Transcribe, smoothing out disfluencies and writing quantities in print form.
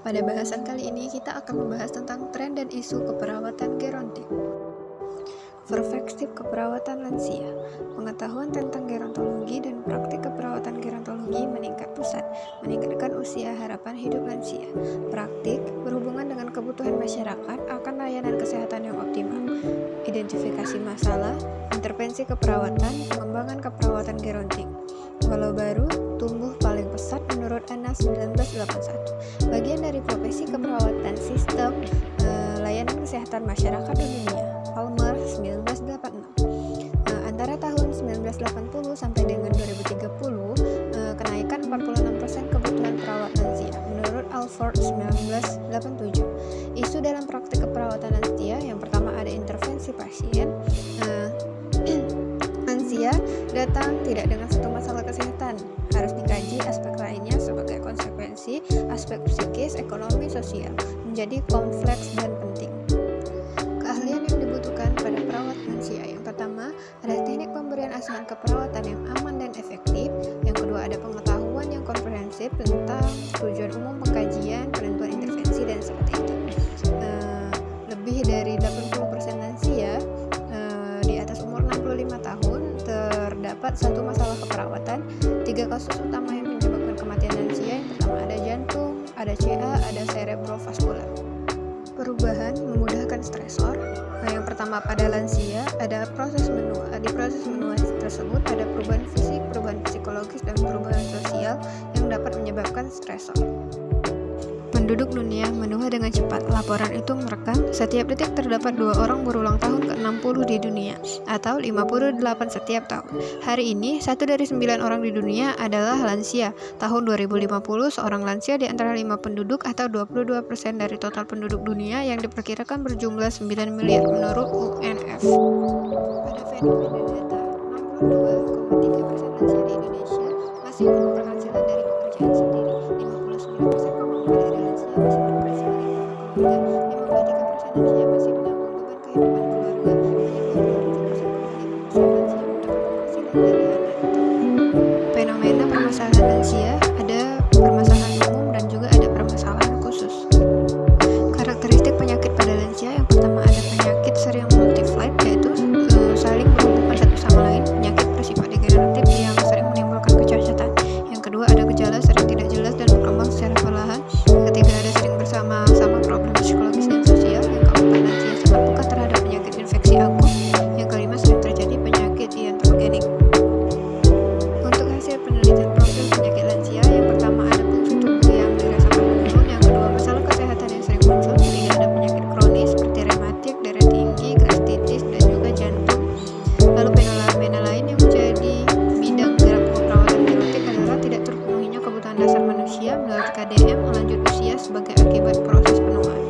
Pada bahasan kali ini kita akan membahas tentang tren dan isu keperawatan gerontik. Perspektif keperawatan lansia. Pengetahuan tentang gerontologi dan praktik keperawatan gerontologi meningkat pesat, meningkatkan usia harapan hidup lansia. Praktik berhubungan dengan kebutuhan masyarakat akan layanan kesehatan yang optimal. Identifikasi masalah, intervensi keperawatan, pengembangan keperawatan gerontik. Walau baru, tumbuh paling pesat menurut Anas 1981. Bagian dari profesi keperawatan sistem layanan kesehatan masyarakat dunia, Palmer 1986. Antara tahun 1980 sampai dengan 2030, kenaikan 46% kebutuhan perawat lansia menurut Alford 1987. Isu dalam praktik keperawatan lansia, yang pertama ada intervensi pasien. Lansia datang tidak dengan satu masalah kesehatan, harus dikaji aspek lainnya sebagai konsekuensi aspek psikis, ekonomi, sosial, menjadi kompleks dan penting. Keahlian yang dibutuhkan pada perawat lansia, yang pertama ada teknik pemberian asuhan keperawatan yang aman dan efektif, yang kedua ada pengetahuan yang komprehensif tentang tujuan umum pengkajian, penentuan intervensi, dan seperti itu. Lebih dari 80% lansia di atas umur 65 tahun terdapat satu masalah keperawatan. 3 kasus utama yang menyebabkan kematian lansia, yang pertama ada jantung, ada CA, ada cerebrovaskular. Perubahan memudahkan stresor. Yang pertama pada lansia ada proses menua. Di proses menua tersebut ada perubahan fisik, perubahan psikologis, dan perubahan sosial yang dapat menyebabkan stresor. Penduduk dunia menua dengan cepat. Laporan itu merekam setiap detik terdapat 2 orang berulang tahun ke-60 di dunia, atau 58 setiap tahun. Hari ini, 1 dari 9 orang di dunia adalah lansia. Tahun 2050, seorang lansia di antara 5 penduduk atau 22% dari total penduduk dunia yang diperkirakan berjumlah 9 miliar menurut UNF. Pada fenomena data, 62,3% lansia di Indonesia masih menunggu penghasilan dari pekerjaan sendiri. 59% kemampuan dari lansia masih bekerja sebagai pekerja keluarga. 53% lansia masih menanggung beban kehidupan keluarga. Hanya 27,5% lansia mendapat penghasilan dari anak. Fenomena permasalahan lansia, ada permasalahan umum dan juga ada permasalahan khusus. Karakteristik penyakit pada lansia, yang pertama ada penyakit sering multiflight, yaitu saling berhubungan satu sama lain, penyakit bersifat degeneratif yang sering menimbulkan kecacatan. Yang kedua ada gejala sering tidak jelas dan berkembang secara perlahan. Yang ketiga ada sering bersama-sama problem psikologis dan sosial. Yang keempat lansia cepat peka terhadap penyakit infeksi akut. Yang kelima sering terjadi penyakit iatrogenik. Untuk hasil penelitian profil penyakit lansia, yang pertama ada fungsi tubuh yang dirasakan menurun. Yang kedua masalah kesehatan yang sering muncul. Ketiga ada penyakit kronis seperti rematik, darah tinggi, gastritis, dan juga jantung. Lalu fenomena lain yang menjadi bidang gerak keperawatan gerontik adalah tidak terpenuhinya kebutuhan dasar manusia menurut KDM lanjut usia sebagai akibat proses penuaan.